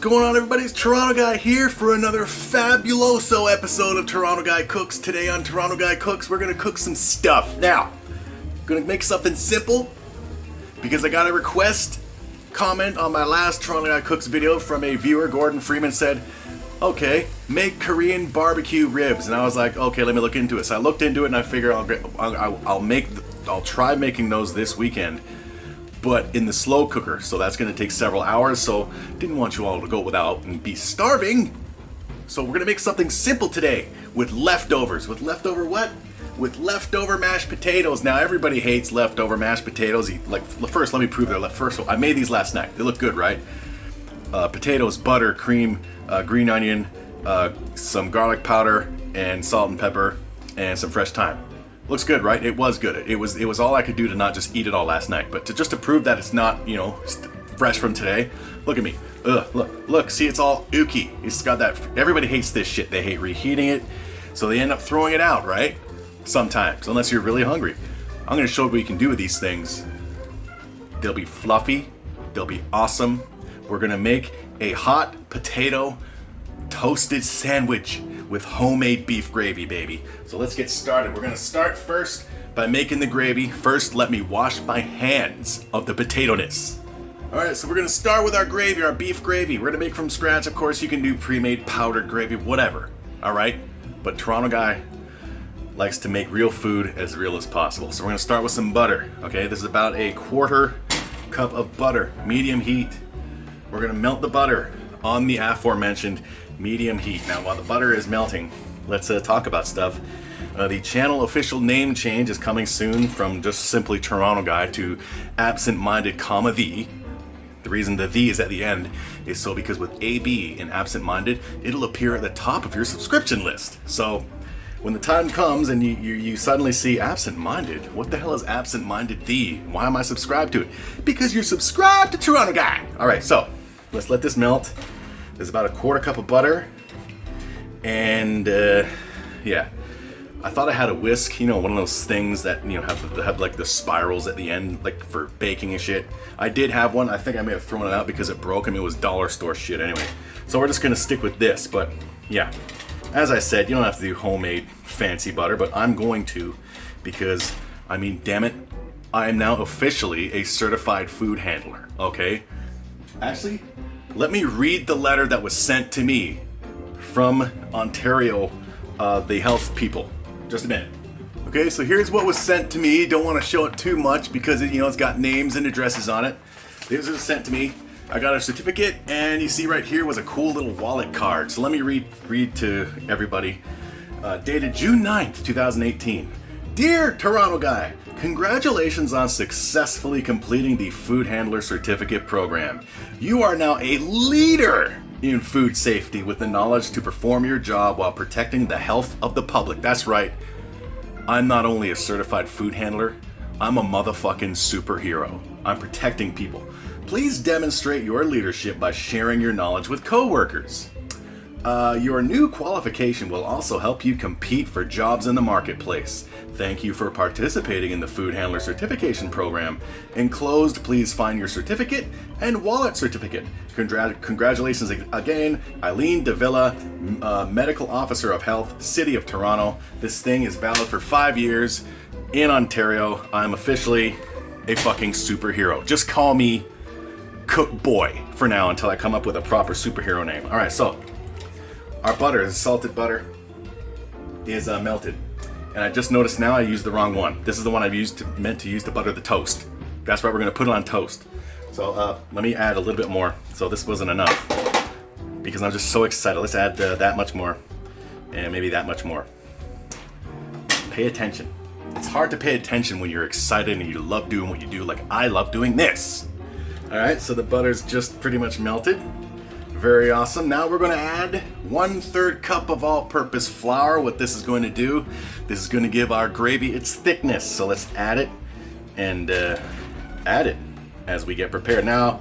going on, everybody? It's Toronto Guy here for another fabuloso episode of Toronto Guy Cooks. Today on Toronto Guy Cooks, we're going to cook some stuff. Now, I'm going to make something simple because I got a request comment on my last Toronto Guy Cooks video from a viewer. Gordon Freeman said, okay, make Korean barbecue ribs. And I was like, okay, let me look into it. So I looked into it and I figured I'll try making those this weekend, but in the slow cooker, so that's going to take several hours, so didn't want you all to go without and be starving. So we're going to make something simple today with leftovers. With leftover what? With leftover mashed potatoes. Now everybody hates leftover mashed potatoes. First, let me prove they're first. I made these last night. They look good, right? Potatoes, butter, cream, green onion, some garlic powder, and salt and pepper, and some fresh thyme. Looks good, right? It was good. It was all I could do to not just eat it all last night, but to prove that it's not, fresh from today. Look at me. Ugh, look, see, it's all ooky. It's got that. Everybody hates this shit. They hate reheating it, so they end up throwing it out, right? Sometimes, unless you're really hungry. I'm gonna show you what you can do with these things. They'll be fluffy. They'll be awesome. We're gonna make a hot potato toasted sandwich with homemade beef gravy, baby. So let's get started. We're gonna start first by making the gravy. First, let me wash my hands of the potato-ness. All right, so we're gonna start with our gravy, our beef gravy. We're gonna make from scratch. Of course, you can do pre-made powdered gravy, whatever, all right? But Toronto Guy likes to make real food as real as possible. So we're gonna start with some butter, okay? This is about a 1/4 cup of butter, medium heat. We're gonna melt the butter on the aforementioned medium heat. Now, while the butter is melting, let's talk about stuff. The channel official name change is coming soon from just simply Toronto Guy to Absent-Minded, the. The reason the is at the end is so because with AB in Absent-Minded, it'll appear at the top of your subscription list. So when the time comes and you suddenly see Absent-Minded, what the hell is Absent-Minded the? Why am I subscribed to it? Because you're subscribed to Toronto Guy. All right, so let's let this melt. There's about a 1/4 cup of butter, and yeah, I thought I had a whisk, one of those things that have like the spirals at the end, like for baking and shit. I did have one. I think I may have thrown it out because it broke. It was dollar store shit anyway. So we're just gonna stick with this. But yeah, as I said, you don't have to do homemade fancy butter, but I'm going to because damn it, I am now officially a certified food handler. Okay, actually, let me read the letter that was sent to me from Ontario, the health people. Just a minute. Okay, so here's what was sent to me. Don't want to show it too much because it's got names and addresses on it. This was sent to me. I got a certificate, and you see right here was a cool little wallet card. So let me read to everybody. Dated June 9th, 2018. Dear Toronto Guy, congratulations on successfully completing the Food Handler Certificate program. You are now a leader in food safety with the knowledge to perform your job while protecting the health of the public. That's right. I'm not only a certified food handler, I'm a motherfucking superhero. I'm protecting people. Please demonstrate your leadership by sharing your knowledge with coworkers. Your new qualification will also help you compete for jobs in the marketplace. Thank you for participating in the Food Handler Certification Program. Enclosed, please find your certificate and wallet certificate. Congratulations again, Eileen Davila, Medical Officer of Health, City of Toronto. This thing is valid for 5 years in Ontario. I'm officially a fucking superhero. Just call me Cook Boy for now until I come up with a proper superhero name. All right, so our butter, the salted butter, is melted. And I just noticed now I used the wrong one. This is the one I've meant to use to butter the toast. That's why we're gonna put it on toast. So let me add a little bit more. So this wasn't enough because I'm just so excited. Let's add that much more and maybe that much more. Pay attention. It's hard to pay attention when you're excited and you love doing what you do, like I love doing this. All right, so the butter's just pretty much melted. Very awesome. Now we're going to add 1/3 cup of all-purpose flour. What this is going to do, this is going to give our gravy its thickness. So let's add it and add it as we get prepared. Now,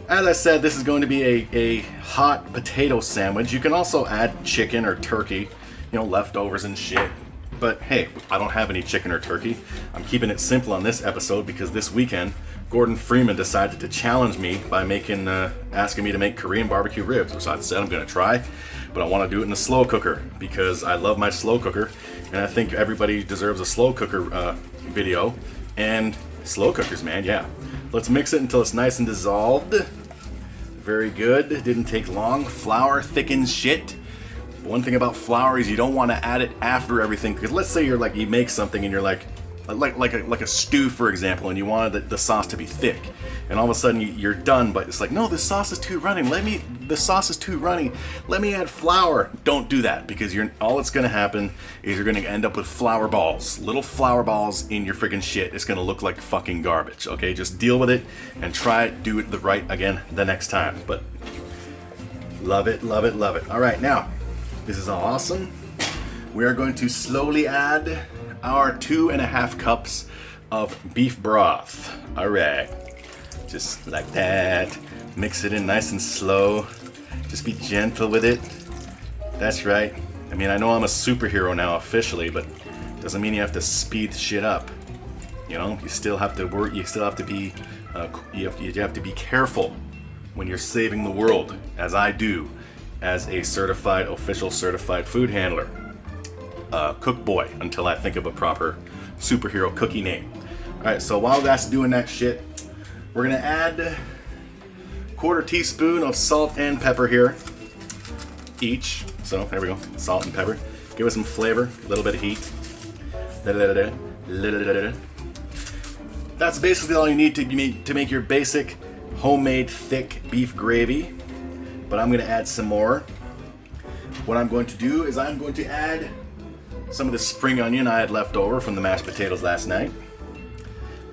as I said, this is going to be a hot potato sandwich. You can also add chicken or turkey, leftovers and shit. but hey, I don't have any chicken or turkey. I'm keeping it simple on this episode because this weekend, Gordon Freeman decided to challenge me by asking me to make Korean barbecue ribs, which I said I'm gonna try, but I want to do it in a slow cooker because I love my slow cooker, and I think everybody deserves a slow cooker video. And slow cookers, man, yeah. Let's mix it until it's nice and dissolved. Very good. Didn't take long. Flour thickens shit. One thing about flour is you don't want to add it after everything, because let's say you make something and you're like a stew, for example, and you wanted the sauce to be thick, and all of a sudden you're done, but it's like, no, the sauce is too runny. The sauce is too runny. Let me add flour. Don't do that, because all it's gonna happen is you're gonna end up with flour balls, little flour balls in your friggin' shit. It's gonna look like fucking garbage. Okay, just deal with it and do it right again the next time. But love it, love it, love it. All right, now this is awesome. We are going to slowly add our 2.5 cups of beef broth. All right, just like that. Mix it in nice and slow. Just be gentle with it. That's right. I mean, I know I'm a superhero now officially, but doesn't mean you have to speed shit up. You know, you still have to work. You still have to be. You have to be careful when you're saving the world, as I do, as a official certified food handler. Cook boy, until I think of a proper superhero cookie name. Alright, so while that's doing that shit, we're gonna add 1/4 teaspoon of salt and pepper here each. So there we go, salt and pepper. Give it some flavor, a little bit of heat. That's basically all you need to make your basic homemade thick beef gravy. But I'm gonna add some more. What I'm going to do is I'm going to add some of the spring onion I had left over from the mashed potatoes last night.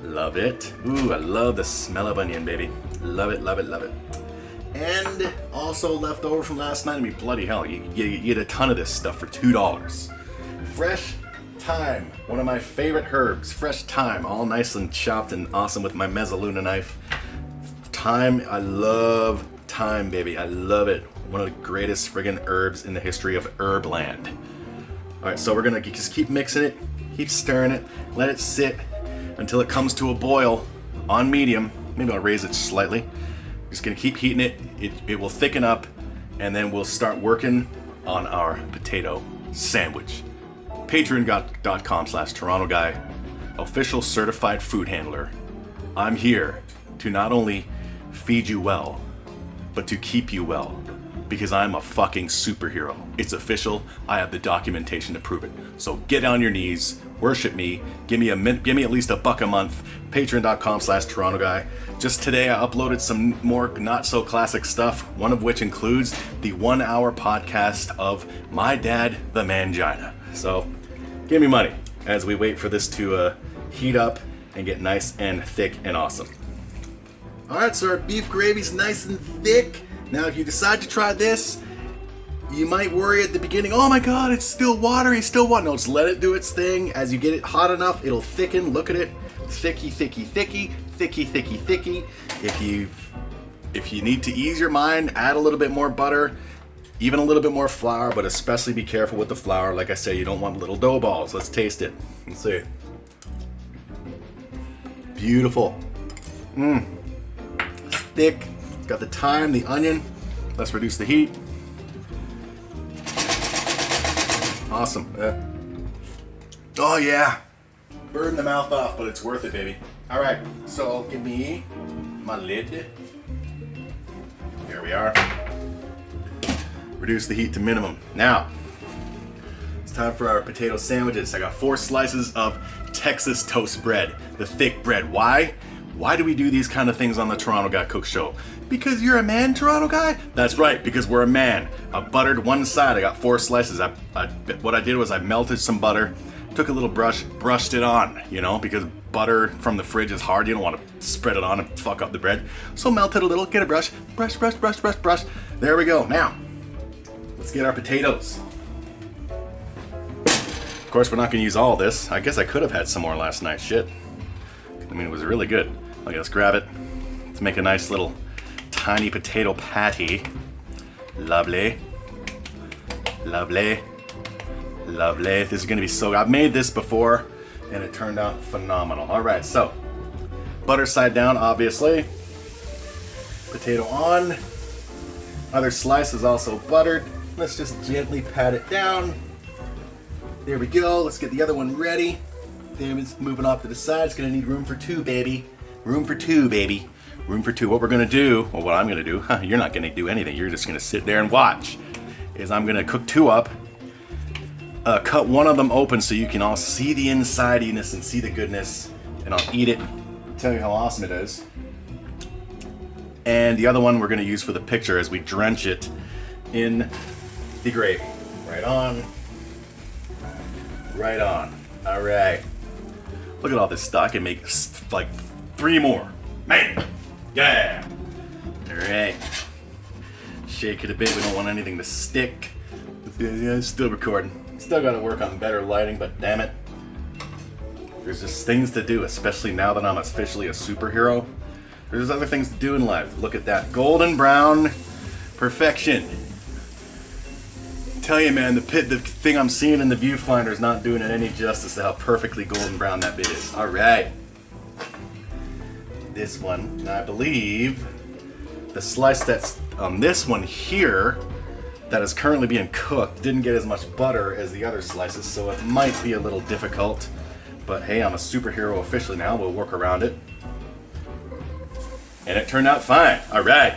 Love it. Ooh, I love the smell of onion, baby. Love it, love it, love it. And also left over from last night, I mean, bloody hell, you get a ton of this stuff for $2. Fresh thyme, one of my favorite herbs. Fresh thyme, all nice and chopped and awesome with my mezzaluna knife. Thyme, I love thyme, baby. I love it. One of the greatest friggin' herbs in the history of Herbland. Alright, so we're gonna just keep mixing it, keep stirring it, let it sit until it comes to a boil on medium. Maybe I'll raise it slightly. Just gonna keep heating it. It will thicken up, and then we'll start working on our potato sandwich. Patreon.com/TorontoGuy, official certified food handler. I'm here to not only feed you well, but to keep you well. Because I'm a fucking superhero. It's official. I have the documentation to prove it. So get on your knees, worship me, give me at least $1 a month. Patreon.com/TorontoGuy. Just today I uploaded some more not so classic stuff, one of which includes the 1-hour podcast of My Dad the Mangina. So give me money as we wait for this to heat up and get nice and thick and awesome. Alright, so our beef gravy's nice and thick. Now, if you decide to try this, you might worry at the beginning, oh my god, it's still watery, No, just let it do its thing. As you get it hot enough, it'll thicken. Look at it. Thicky, thicky, thicky, thicky, thicky, thicky. If you need to ease your mind, add a little bit more butter, even a little bit more flour, but especially be careful with the flour. Like I say, you don't want little dough balls. Let's taste it. Let's see. Beautiful. It's thick. Got the thyme, the onion. Let's reduce the heat. Awesome. Oh yeah. Burn the mouth off, but it's worth it, baby. All right, so give me my lid. There we are. Reduce the heat to minimum. Now, it's time for our potato sandwiches. I got 4 slices of Texas toast bread, the thick bread. Why? Why do we do these kind of things on the Toronto Guy Cook Show? Because you're a man, Toronto Guy? That's right, because we're a man. I buttered one side, I got 4 slices. What I did was I melted some butter, took a little brush, brushed it on, you know, because butter from the fridge is hard. You don't want to spread it on and fuck up the bread. So melt it a little, get a brush, brush, brush, brush, brush, brush. There we go. Now, let's get our potatoes. Of course, we're not going to use all this. I guess I could have had some more last night. Shit. I mean, it was really good. Okay, let's grab it. Let's make a nice little tiny potato patty. Lovely. Lovely. Lovely. This is gonna be so good. I've made this before and it turned out phenomenal. All right, so butter side down, obviously. Potato on. Other slice is also buttered. Let's just gently pat it down. There we go. Let's get the other one ready. David's moving off to the side. It's gonna need room for two, baby. Room for two, baby. Room for two. What we're gonna do, well, what I'm gonna do, you're not gonna do anything. You're just gonna sit there and watch. Is I'm gonna cook two up. Cut one of them open so you can all see the insidiness and see the goodness. And I'll eat it. Tell you how awesome it is. And the other one we're gonna use for the picture as we drench it in the gravy. Right on. Right on. All right. Look at all this stuff. I can make like 3 more. Man. Yeah. All right. Shake it a bit. We don't want anything to stick. Yeah, still recording. Still got to work on better lighting, but damn it. There's just things to do, especially now that I'm officially a superhero. There's other things to do in life. Look at that golden brown perfection. Tell you, man, the thing I'm seeing in the viewfinder is not doing it any justice to how perfectly golden brown that bit is. All right. This one, and I believe the slice that's on this one here that is currently being cooked didn't get as much butter as the other slices, so it might be a little difficult. But hey, I'm a superhero officially now. We'll work around it. And it turned out fine. All right.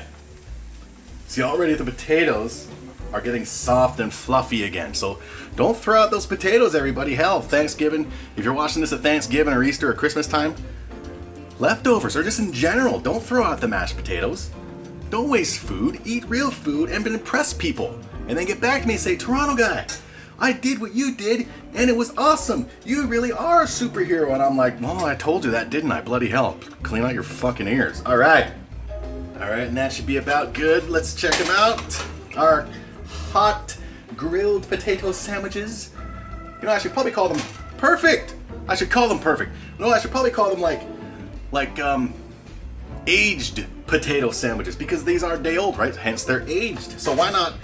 See, already the potatoes are getting soft and fluffy again. So don't throw out those potatoes, everybody. Hell, Thanksgiving, if you're watching this at Thanksgiving or Easter or Christmas time, leftovers or just in general, don't throw out the mashed potatoes. Don't waste food. Eat real food and impress people. And then get back to me and say, Toronto guy, I did what you did and it was awesome. You really are a superhero. And I'm like, well, I told you that, didn't I? Bloody hell. Clean out your fucking ears. All right. All right, and that should be about good. Let's check them out. Our hot grilled potato sandwiches. You know, I should probably call them perfect. I should call them perfect. No, I should probably call them like aged potato sandwiches because these are day old, right? Hence they're aged. So why not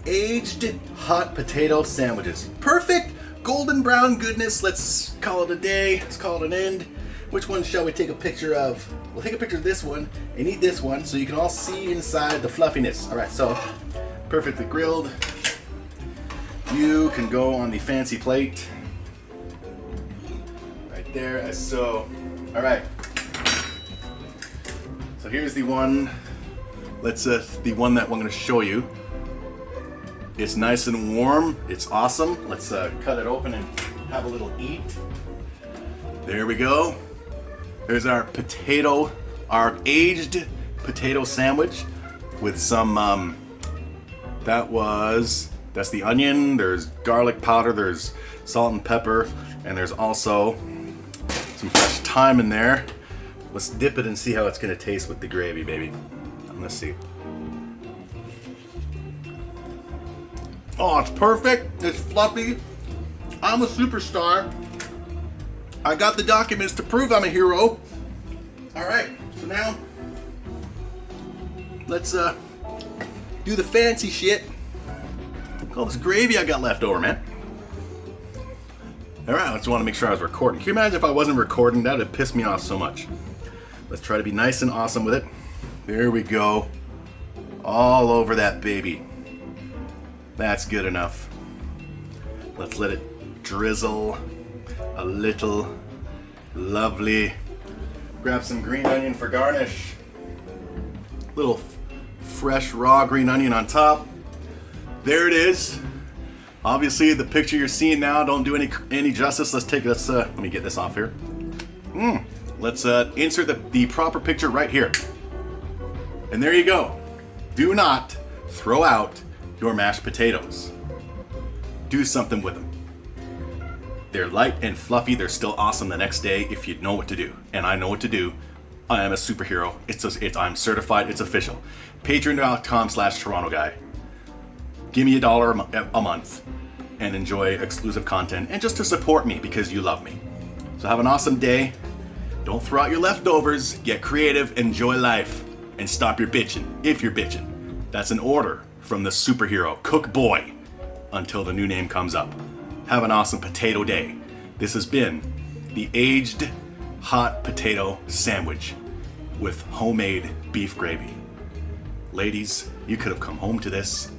aged hot potato sandwiches? Perfect golden brown goodness. Let's call it a day. Let's call it an end. Which one shall we take a picture of? We'll take a picture of this one and eat this one so you can all see inside the fluffiness. All right, so perfectly grilled. You can go on the fancy plate. Right there, as so. All right. So here's the one. Let's the one that I'm going to show you. It's nice and warm. It's awesome. Let's cut it open and have a little eat. There we go. There's our potato, our aged potato sandwich with some, that's the onion, there's garlic powder, there's salt and pepper, and there's also some fresh thyme in there. Let's dip it and see how it's gonna taste with the gravy, baby. Let's see. Oh, it's perfect, it's fluffy. I'm a superstar. I got the documents to prove I'm a hero. All right, so now let's do the fancy shit. Look at all this gravy I got left over, man. All right, I just want to make sure I was recording. Can you imagine if I wasn't recording? That would piss me off so much. Let's try to be nice and awesome with it. There we go. All over that baby. That's good enough. Let's let it drizzle a little. Lovely. Grab some green onion for garnish. Little fresh raw green onion on top. There it is. Obviously the picture you're seeing now don't do any justice. Let me get this off here. Let's insert the proper picture right here. And there you go. Do not throw out your mashed potatoes. Do something with them. They're light and fluffy. They're still awesome the next day if you know what to do. And I know what to do. I am a superhero. I'm certified. It's official. Patreon.com/Toronto Guy. Give me $1 a month and enjoy exclusive content and just to support me because you love me. So have an awesome day. Don't throw out your leftovers. Get creative. Enjoy life. And stop your bitching if you're bitching. That's an order from the superhero cook boy. until the new name comes up. Have an awesome potato day. This has been the aged hot potato sandwich with homemade beef gravy. Ladies, you could have come home to this,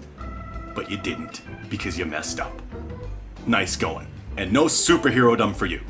but you didn't because you messed up. Nice going. And no superhero-dom for you.